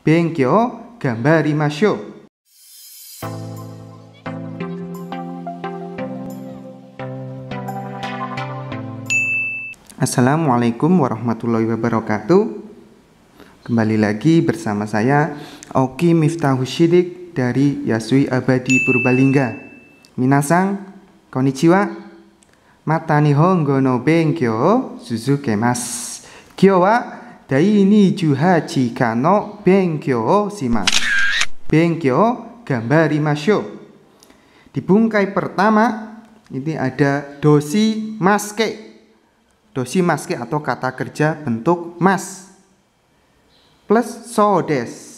Benkyou gambarimashou. Assalamualaikum warahmatullahi wabarakatuh. Kembali lagi bersama saya Oki Miftahushidik dari Yasui Abadi Purbalingga. Minasang, konnichiwa. Mata nihongo no benkyou suzukemas. Kyou wa dai 28 ka no benkyou o shimasu. Benkyou gambarimashou. Di bungkai pertama ini ada doshi maske. Doshi maske atau kata kerja bentuk mas plus so desu.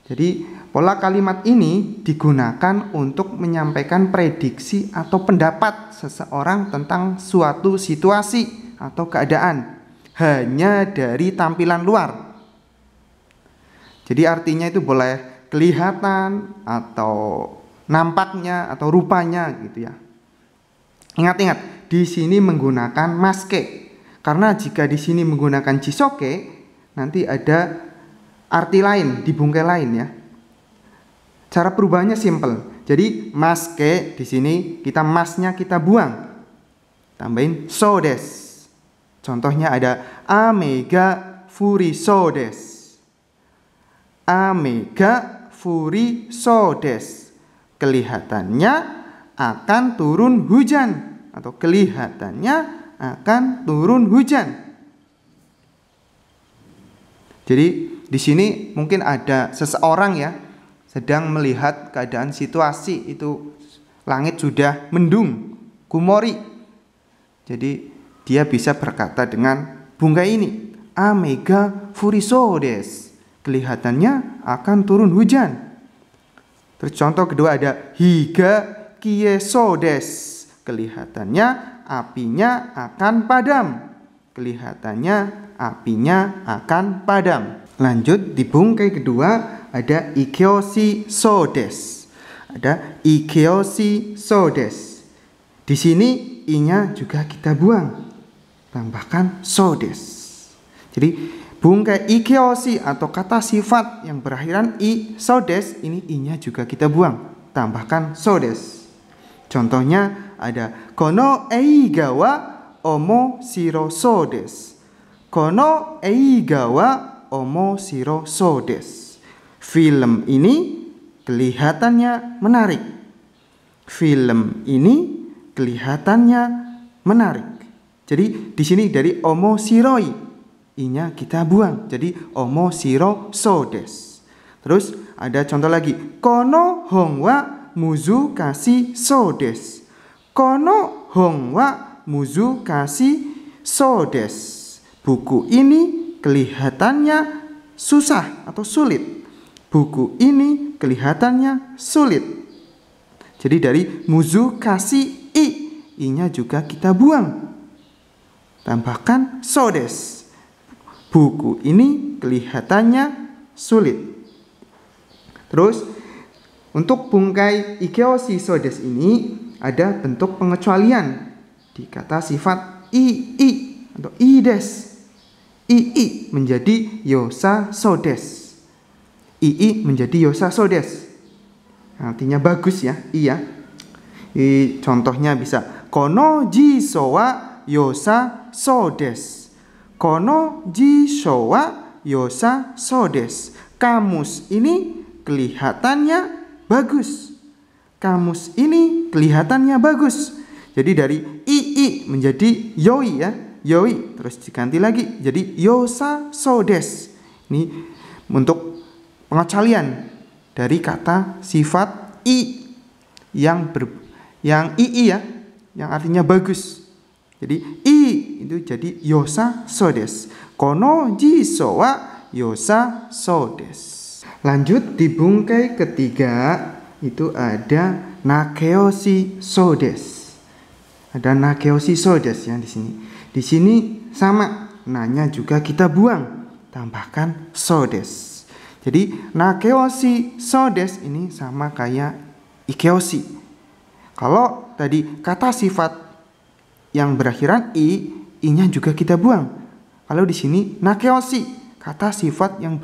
Jadi pola kalimat ini digunakan untuk menyampaikan prediksi atau pendapat seseorang tentang suatu situasi atau keadaan hanya dari tampilan luar. Jadi artinya itu boleh kelihatan atau nampaknya atau rupanya gitu ya. Ingat-ingat, di sini menggunakan maske. Karena jika di sini menggunakan jisoke, nanti ada arti lain di bungkai lain ya. Cara perubahannya simple. Jadi maske di sini kita masnya kita buang. Tambahin so desu. Contohnya ada Amega furi so desu. Amega furi so desu. Kelihatannya akan turun hujan atau kelihatannya akan turun hujan. Jadi di sini mungkin ada seseorang ya sedang melihat keadaan situasi itu langit sudah mendung, kumori. Jadi dia bisa berkata dengan bungkai ini, Amega furiso desu. Kelihatannya akan turun hujan. Terus contoh kedua ada Higa kieso desu. Kelihatannya apinya akan padam. Kelihatannya apinya akan padam. Lanjut di bungkai kedua ada Ikeoshi so desu. Ada Ikeoshi so desu. Di sini i-nya juga kita buang. Tambahkan so desu. Jadi bungkai Ikeoshi atau kata sifat yang berakhiran i so desu, ini i-nya juga kita buang. Tambahkan so desu. Contohnya ada Kono eiga wa omoshirou so desu. Kono eiga wa omoshirou so desu. Film ini kelihatannya menarik. Film ini kelihatannya menarik. Jadi di sini dari omoshiroi, i-nya kita buang. Jadi omoshirou so desu. Terus ada contoh lagi. Kono hon wa muzukashi so desu. Kono hon wa muzukashi so desu. Buku ini kelihatannya susah atau sulit. Buku ini kelihatannya sulit. Jadi dari muzukashi i-nya juga kita buang. Tambahkan so desu. Buku ini kelihatannya sulit. Terus untuk bungkai Ikeoshi so desu ini ada bentuk pengecualian di kata sifat i atau i desu. I menjadi yosa so desu. I menjadi yosa so desu. Artinya bagus ya, iya. Contohnya bisa Kono jisou wa yosa so desu. Kono jisou wa yosa so desu. Kamus ini kelihatannya bagus. Kamus ini kelihatannya bagus. Jadi dari i menjadi yoi ya, yoi. Terus diganti lagi jadi yosa so desu. Ini untuk pengecualian dari kata sifat i yang ii ya, yang artinya bagus. Jadi i itu jadi yosa so desu. Kono jisou wa yosa so desu. Lanjut di bungkai ketiga itu ada nakeoshi so desu. Ada nakeoshi so desu ya di sini. Di sini sama, nanya juga kita buang, tambahkan so desu. Jadi nakeoshi so desu ini sama kayak ikeoshi. Kalau tadi kata sifat yang berakhiran i-nya juga kita buang. Kalau di sini nakeoshi, kata sifat yang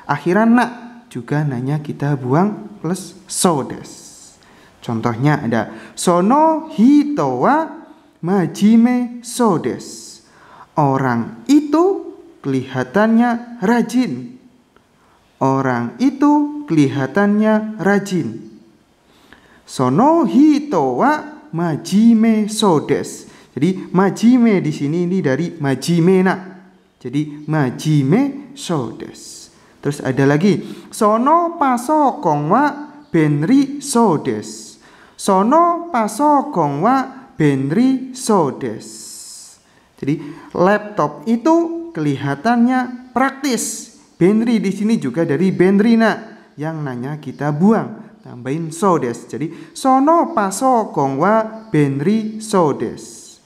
akhiran na juga nanya kita buang plus so des. Contohnya ada sono hito wa majime so des. Orang itu kelihatannya rajin. Orang itu kelihatannya rajin. Sono hito wa majime so des. Jadi majime di sini ini dari majime na. Jadi majime so des. Terus ada lagi sono pasokong wa benri so des. Sono pasokong wa benri so des. Jadi laptop itu kelihatannya praktis. Benri di sini juga dari benrina yang nanya kita buang. Tambahin so des. Jadi sono pasokong wa benri so des.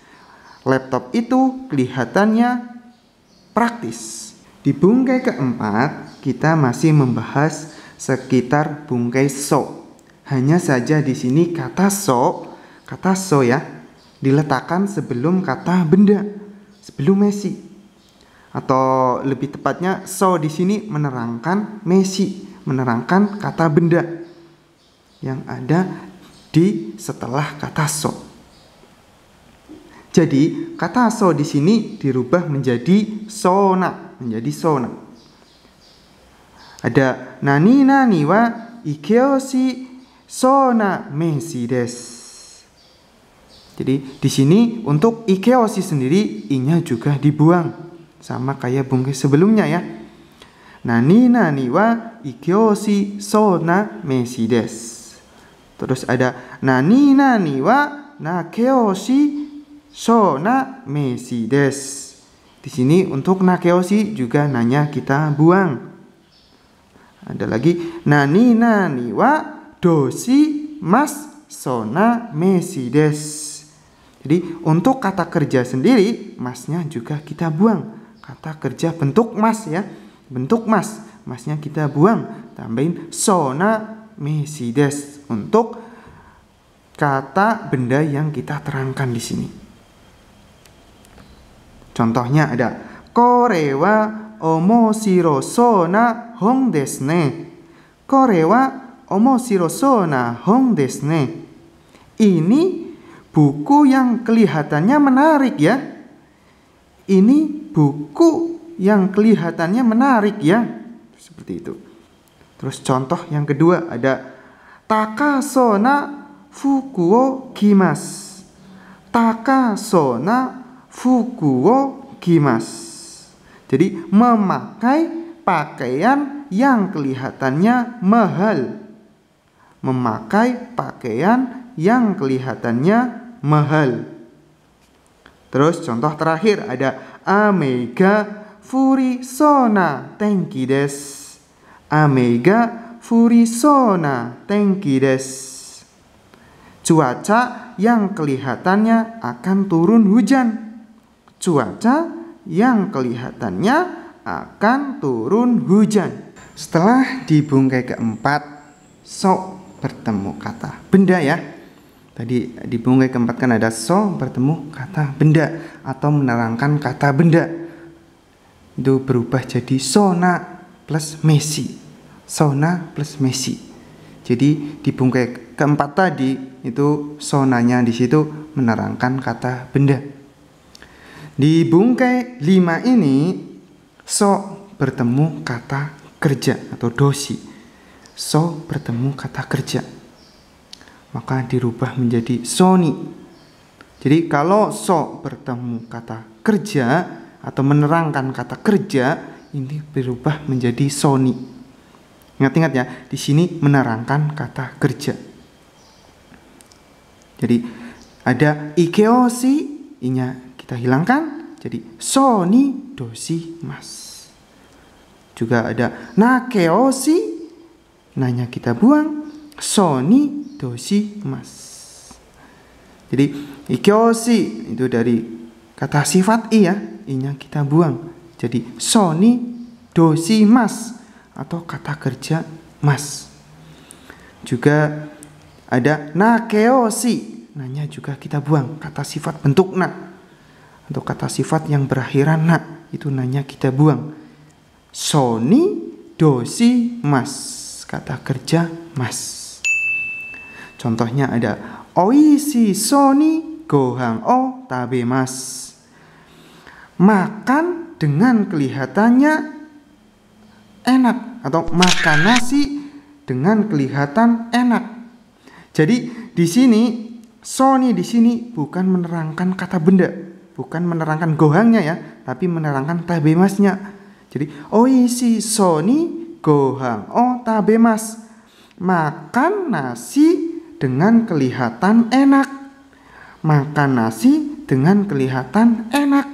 Laptop itu kelihatannya praktis. Di bungkai keempat kita masih membahas sekitar bungkai so. Hanya saja di sini kata so ya diletakkan sebelum kata benda, sebelum mesi. Atau lebih tepatnya so di sini menerangkan mesi, menerangkan kata benda yang ada di setelah kata so. Jadi kata so di sini dirubah menjadi sona, Ada nani nani wa ikeoshi sona mesi des. Jadi di sini untuk ikeoshi sendiri i-nya juga dibuang sama kayak bungkai sebelumnya ya. Nani nani wa ikeoshi sona mesi des. Terus ada nani nani wa nakeoshi sona mesi des. Di sini untuk nakeoshi juga nanya kita buang. Ada lagi nani nani wa doshi mas sona mesi des. Jadi untuk kata kerja sendiri masnya juga kita buang. Kata kerja bentuk mas ya, bentuk mas, masnya kita buang. Tambahin sona mesi des untuk kata benda yang kita terangkan di sini. Contohnya ada kore wa omoshiro sona hon desu ne. Kore wa omoshiro sona hon desu ne. Ini buku yang kelihatannya menarik ya. Ini buku yang kelihatannya menarik ya. Seperti itu. Terus contoh yang kedua ada takasona fuku wo kimasu. Takasona fuku wo kimasu. Jadi memakai pakaian yang kelihatannya mahal. Memakai pakaian yang kelihatannya mahal. Terus contoh terakhir ada amega furisona tenki desu. Amega furisona tenki desu. Cuaca yang kelihatannya akan turun hujan. Cuaca yang kelihatannya akan turun hujan. Setelah di bungkai keempat so bertemu kata benda ya. Tadi di bungkai keempat kan ada so bertemu kata benda atau menerangkan kata benda. Itu berubah jadi sona plus mesi. Sona plus mesi. Jadi di bungkai keempat tadi itu sonanya di situ menerangkan kata benda. Di bungkai 5 ini so bertemu kata kerja atau doshi. So bertemu kata kerja. Maka dirubah menjadi soni. Jadi kalau so bertemu kata kerja atau menerangkan kata kerja, ini berubah menjadi soni. Ingat-ingat ya, di sini menerangkan kata kerja. Jadi ada ikeoshi, i-nya kita hilangkan jadi soni doshi mas. Juga ada nakeoshi, nanya kita buang soni doshi mas. Jadi ikeoshi itu dari kata sifat i ya, i-nya kita buang jadi soni doshi mas atau kata kerja mas. Juga ada nakeoshi, nanya juga kita buang kata sifat bentuk na atau kata sifat yang berakhiran na, itu nanya kita buang soni dosi mas, kata kerja mas. Contohnya ada oishi soni gohan o tabemas. Makan dengan kelihatannya enak, atau makan nasi dengan kelihatan enak. Jadi di sini soni di sini bukan menerangkan kata benda, bukan menerangkan gohangnya ya, tapi menerangkan tabemasnya. Jadi oishi soni gohang o tabemas. Makan nasi dengan kelihatan enak. Makan nasi dengan kelihatan enak.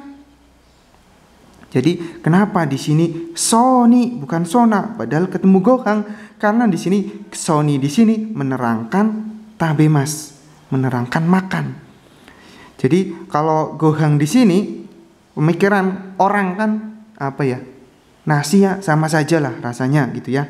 Jadi kenapa di sini soni bukan sona padahal ketemu gohang? Karena di sini soni di sini menerangkan tabemas, menerangkan makan. Jadi kalau gohang di sini pemikiran orang kan apa ya? Nasi ya sama saja lah rasanya gitu ya.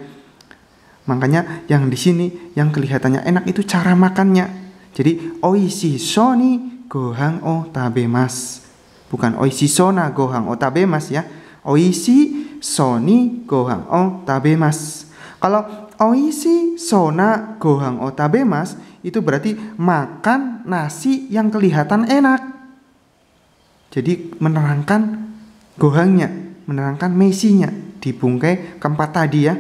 Makanya yang di sini yang kelihatannya enak itu cara makannya. Jadi oishi soni gohang o tabemas. Bukan oishi sona gohang o tabemas ya. Oishi soni gohang o tabemas. Kalau oishi sona gohang o tabemas itu berarti makan nasi yang kelihatan enak. Jadi menerangkan gohangnya, menerangkan mesinya di bungkai keempat tadi ya.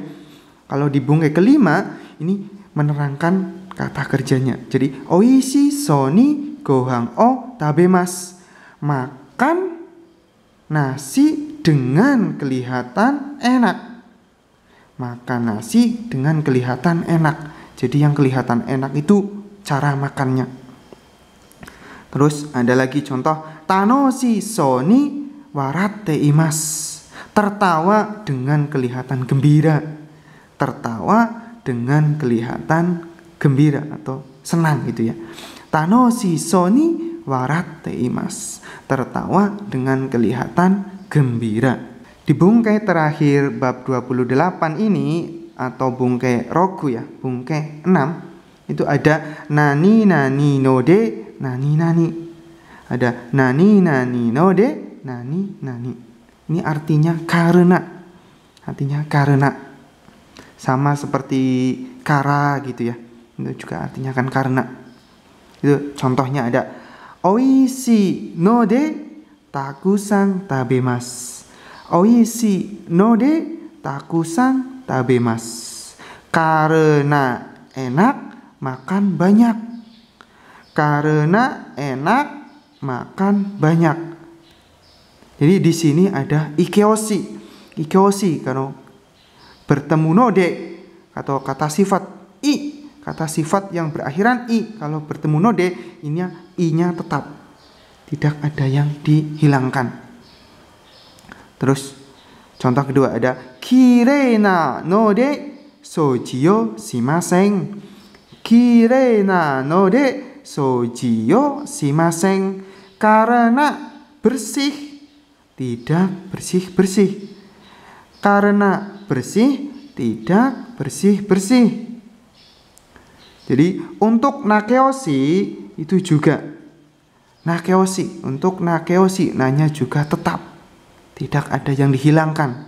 Kalau di bungkai kelima ini menerangkan kata kerjanya. Jadi oishi soni gohang o tabemas. Makan nasi dengan kelihatan enak. Makan nasi dengan kelihatan enak. Jadi yang kelihatan enak itu cara makannya. Terus ada lagi contoh tanoshi soni waratte imas. Tertawa dengan kelihatan gembira. Tertawa dengan kelihatan gembira atau senang gitu ya. Tanoshi soni waratte imas. Tertawa dengan kelihatan gembira. Di bungkai terakhir bab 28 ini atau bungkai roku ya, bungkai 6 itu ada nani nani node nani nani. Ada nani nani node nani nani. Ini artinya karena. Artinya karena. Sama seperti kara gitu ya. Itu juga artinya kan karena. Itu contohnya ada oishi node takusan tabemas. Oishi node takusan tabemas. Karena enak makan banyak. Karena enak makan banyak. Jadi di sini ada ikeoshi. Ikeoshi kalau bertemu node atau kata sifat i, kata sifat yang berakhiran i, kalau bertemu node ini i-nya tetap. Tidak ada yang dihilangkan. Terus contoh kedua ada kirei na node soji yo shimasen. Kirei na node soji yo shimasen. Karena bersih tidak bersih-bersih. Karena bersih tidak bersih-bersih. Jadi untuk nakeoshi itu juga nakeoshi. Untuk nakeoshi nanya juga tetap. Tidak ada yang dihilangkan.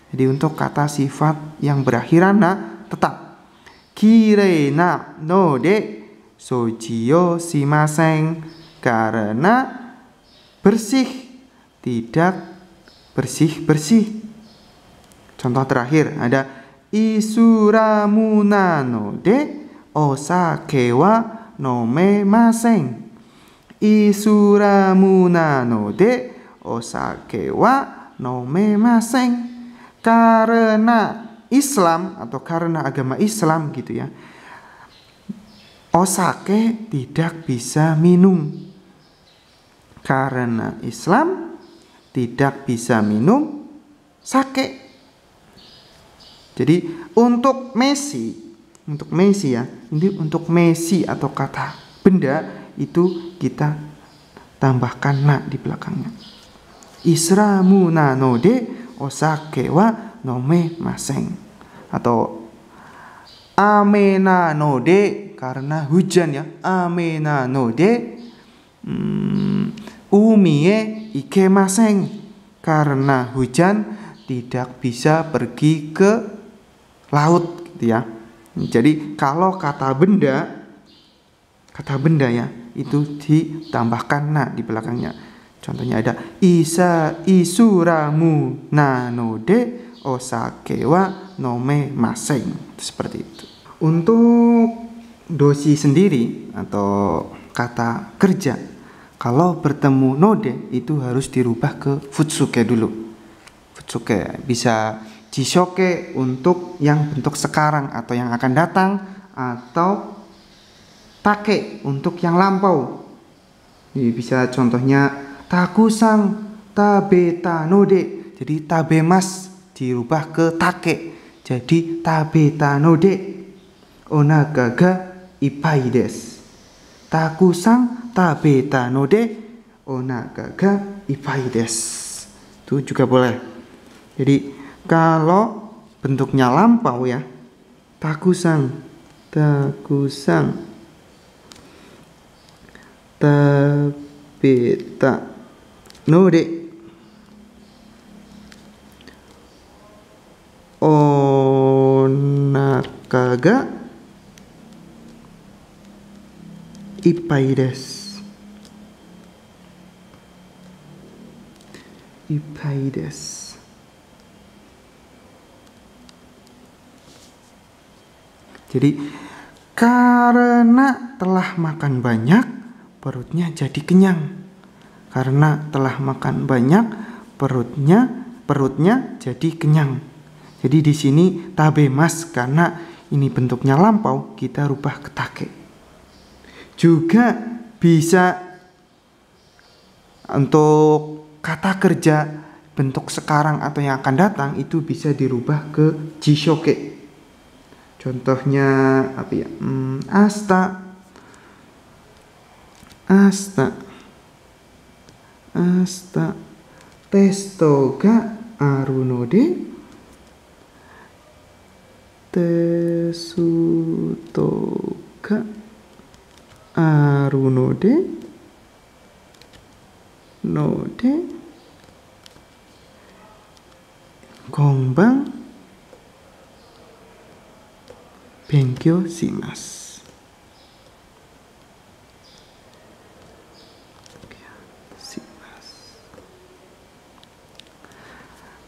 Jadi untuk kata sifat yang berakhiran na tetap. Kirei na node soji yo shimasen. Karena bersih tidak bersih-bersih. Contoh terakhir ada isuramu na node osake wa nomemasen. Isuramu na node osake wa nomemasen. Karena Islam atau karena agama Islam gitu ya, osake tidak bisa minum. Karena Islam tidak bisa minum sake. Jadi untuk mesi ya, ini untuk mesi atau kata benda itu kita tambahkan na di belakangnya. Isuramu na node osake wa nomemasen. Atau ame na node karena hujan ya. Ame na node umie ikemasen. Karena hujan tidak bisa pergi ke laut gitu ya. Jadi kalau kata benda ya itu ditambahkan na di belakangnya. Contohnya ada isa isuramu nanode osake wa nome maseng. Seperti itu. Untuk dosi sendiri atau kata kerja, kalau bertemu node itu harus dirubah ke futsuke dulu. Futsuke bisa jishoke untuk yang bentuk sekarang atau yang akan datang, atau take untuk yang lampau. Ini bisa contohnya takusang tabeta node. Jadi tabemas dirubah ke take. Jadi tabeta node onaga ga ippai desu. Takusang tabeta node onaga ga ippai desu. Itu juga boleh. Jadi kalau bentuknya lampau ya, takusang tabeta node onaka ga ippai desu. Ippai desu. Jadi karena telah makan banyak, perutnya jadi kenyang. Karena telah makan banyak, perutnya jadi kenyang. Jadi di sini tabemas karena ini bentuknya lampau, kita rubah ke take. Juga bisa untuk kata kerja bentuk sekarang atau yang akan datang itu bisa dirubah ke jishoke. Contohnya apa ya? Asta testo ga aru node tesuto ga aru node konban benkyou shimasu.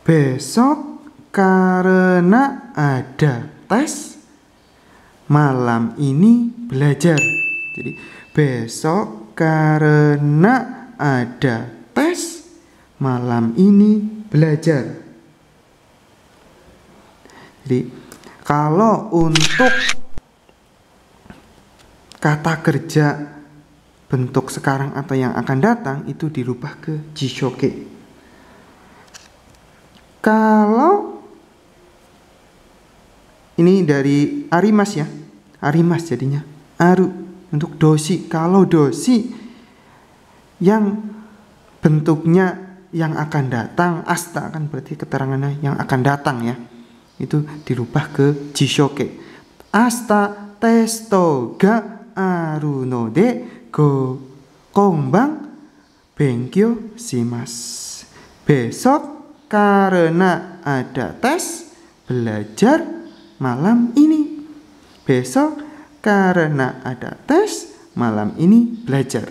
Besok karena ada tes, malam ini belajar. Jadi besok karena ada tes, malam ini belajar. Jadi kalau untuk kata kerja bentuk sekarang atau yang akan datang itu dirubah ke jishoke. Kalau ini dari arimas ya, arimas jadinya aru. Untuk dosi, kalau dosi yang bentuknya yang akan datang, asta kan berarti keterangannya yang akan datang ya, itu dirubah ke jishoke. Asta testo ga aru node konban benkyou shimasu. Besok karena ada tes, belajar malam ini. Besok karena ada tes, malam ini belajar.